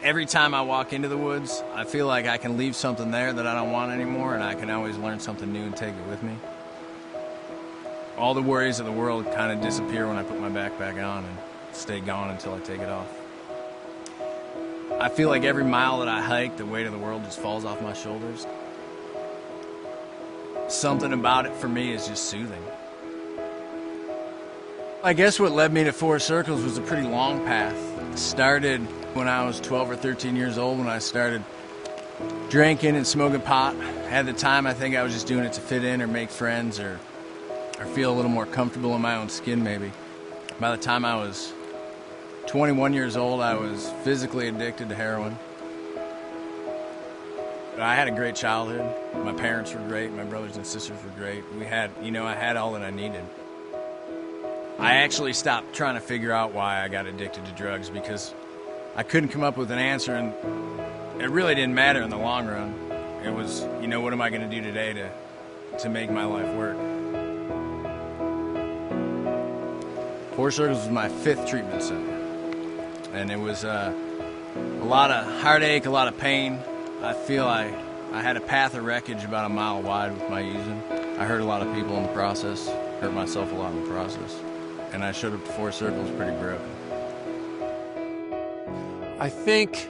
Every time I walk into the woods, I feel like I can leave something there that I don't want anymore, and I can always learn something new and take it with me. All the worries of the world kind of disappear when I put my backpack on and stay gone until I take it off. I feel like every mile that I hike, the weight of the world just falls off my shoulders. Something about it for me is just soothing. I guess what led me to Four Circles was a pretty long path. It started when I was 12 or 13 years old, when I started drinking and smoking pot. At the time, I think I was just doing it to fit in or make friends or feel a little more comfortable in my own skin, maybe. By the time I was 21 years old, I was physically addicted to heroin. I had a great childhood. My parents were great. My brothers and sisters were great. I had all that I needed. I actually stopped trying to figure out why I got addicted to drugs because I couldn't come up with an answer, and it really didn't matter in the long run. It was, what am I going to do today to make my life work? Four Circles was my 5th treatment center, and it was a lot of heartache, a lot of pain. I feel I had a path of wreckage about a mile wide with my using. I hurt a lot of people in the process, hurt myself a lot in the process, and I showed up to Four Circles pretty broken. I think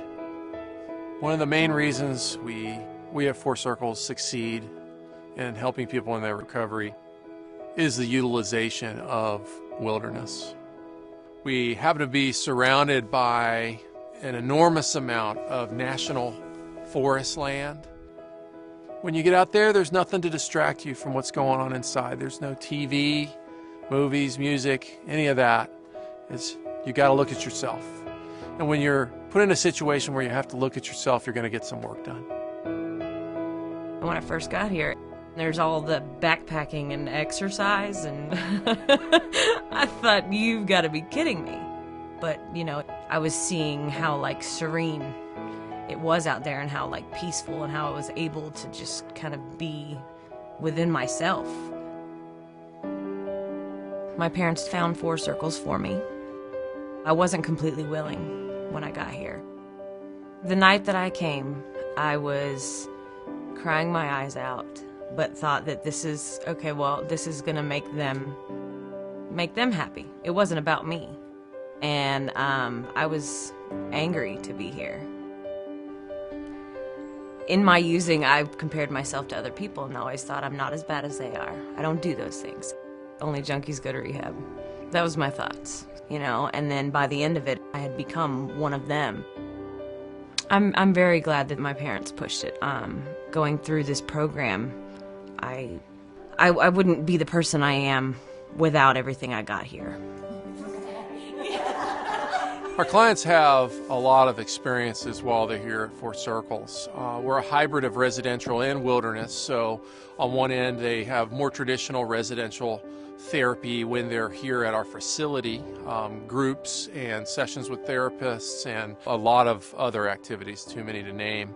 one of the main reasons we at Four Circles succeed in helping people in their recovery is the utilization of wilderness. We happen to be surrounded by an enormous amount of national forest land. When you get out there, there's nothing to distract you from what's going on inside. There's no TV, movies, music, any of that. You got to look at yourself. And when you're put in a situation where you have to look at yourself, you're going to get some work done. When I first got here, there's all the backpacking and exercise, and I thought, you've got to be kidding me. But, I was seeing how, serene it was out there and how, peaceful, and how I was able to just kind of be within myself. My parents found Four Circles for me. I wasn't completely willing when I got here. The night that I came, I was crying my eyes out, but thought that this is gonna make them happy. It wasn't about me. And I was angry to be here. In my using, I compared myself to other people and always thought, I'm not as bad as they are. I don't do those things. Only junkies go to rehab. That was my thoughts, and then by the end of it, I had become one of them. I'm very glad that my parents pushed it. Going through this program, I wouldn't be the person I am without everything I got here. Our clients have a lot of experiences while they're here at Four Circles. We're a hybrid of residential and wilderness, so on one end they have more traditional residential therapy when they're here at our facility, groups and sessions with therapists and a lot of other activities, too many to name.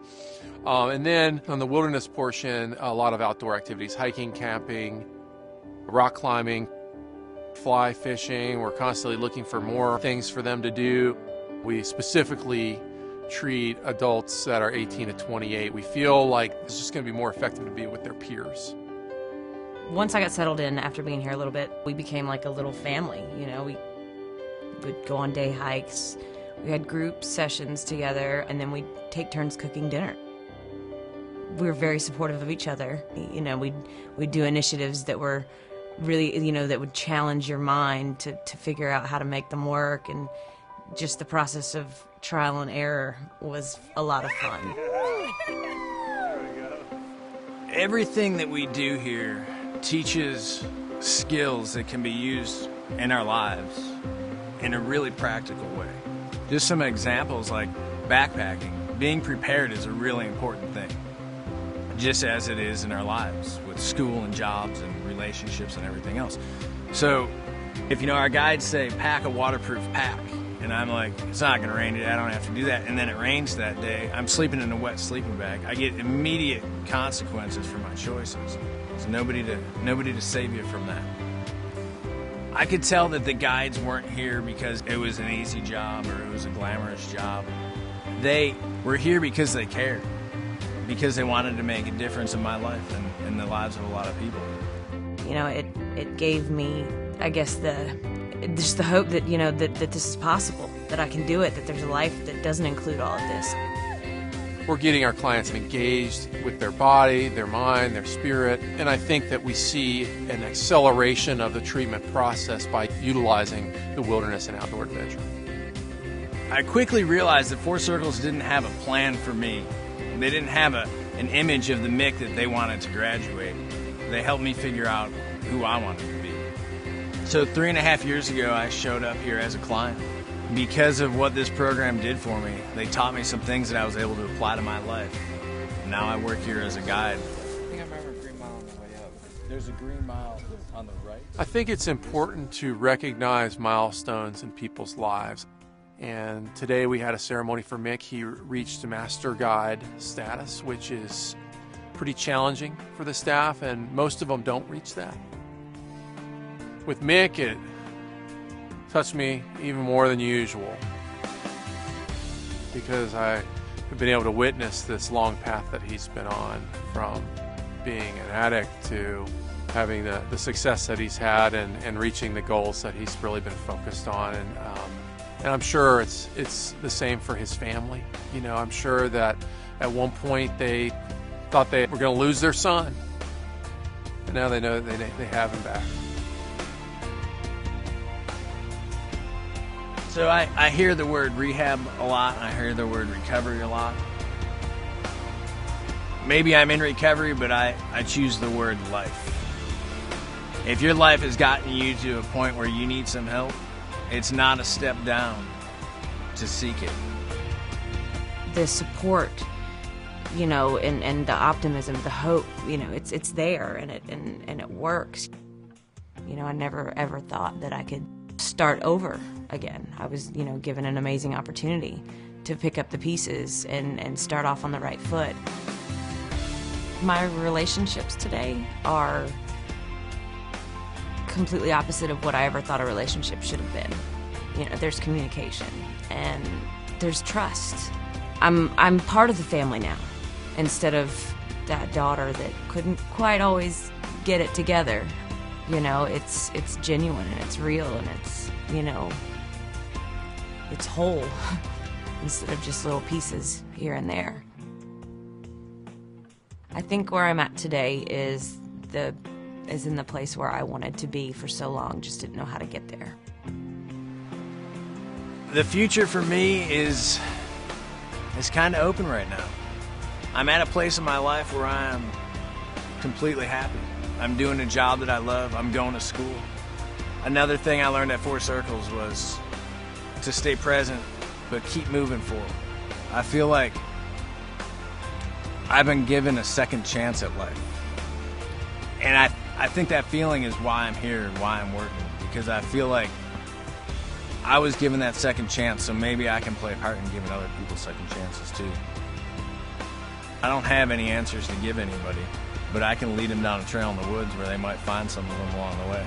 And then on the wilderness portion, a lot of outdoor activities, hiking, camping, rock climbing, fly fishing. We're constantly looking for more things for them to do. We specifically treat adults that are 18 to 28. We feel like it's just going to be more effective to be with their peers. Once I got settled in after being here a little bit, we became like a little family. We would go on day hikes. We had group sessions together, and then we'd take turns cooking dinner. We were very supportive of each other. We'd do initiatives that were really, that would challenge your mind to figure out how to make them work, and just the process of trial and error was a lot of fun. Everything that we do here teaches skills that can be used in our lives in a really practical way. Just some examples like backpacking. Being prepared is a really important thing, just as it is in our lives with school and jobs and relationships and everything else. So if our guides say pack a waterproof pack, and I'm like, it's not gonna rain today, I don't have to do that, and then it rains that day, I'm sleeping in a wet sleeping bag, I get immediate consequences for my choices. There's nobody to save you from that. I could tell that the guides weren't here because it was an easy job or it was a glamorous job. They were here because they cared, because they wanted to make a difference in my life and in the lives of a lot of people. You know, it gave me, I guess, just the hope that, you know, that this is possible, that I can do it, that there's a life that doesn't include all of this. We're getting our clients engaged with their body, their mind, their spirit, and I think that we see an acceleration of the treatment process by utilizing the wilderness and outdoor adventure. I quickly realized that Four Circles didn't have a plan for me. They didn't have an image of the Mick that they wanted to graduate. They helped me figure out who I wanted to be. So 3.5 years ago, I showed up here as a client. Because of what this program did for me, they taught me some things that I was able to apply to my life. Now I work here as a guide. I think I remember Green Mile on the way up. There's a Green Mile on the right. I think it's important to recognize milestones in people's lives. And today we had a ceremony for Mick. He reached Master Guide status, which is pretty challenging for the staff, and most of them don't reach that. With Mick, it touched me even more than usual because I have been able to witness this long path that he's been on, from being an addict to having the success that he's had and reaching the goals that he's really been focused on. And I'm sure it's the same for his family. You know, I'm sure that at one point they thought they were going to lose their son, and now they know that they have him back. So I hear the word rehab a lot, and I hear the word recovery a lot. Maybe I'm in recovery, but I choose the word life. If your life has gotten you to a point where you need some help, it's not a step down to seek it. The support, you know, and the optimism, the hope, you know, it's there, and it works. You know, I never ever thought that I could start over again. I was, you know, given an amazing opportunity to pick up the pieces and start off on the right foot. My relationships today are completely opposite of what I ever thought a relationship should have been. You know, there's communication and there's trust. I'm part of the family now, instead of that daughter that couldn't quite always get it together. You know, it's genuine and it's real and it's, you know, it's whole instead of just little pieces here and there. I think where I'm at today is in the place where I wanted to be for so long, just didn't know how to get there. The future for me is kind of open right now. I'm at a place in my life where I am completely happy. I'm doing a job that I love. I'm going to school. Another thing I learned at Four Circles was to stay present, but keep moving forward. I feel like I've been given a second chance at life. And I think that feeling is why I'm here and why I'm working, because I feel like I was given that second chance, so maybe I can play a part in giving other people second chances too. I don't have any answers to give anybody, but I can lead them down a trail in the woods where they might find some of them along the way.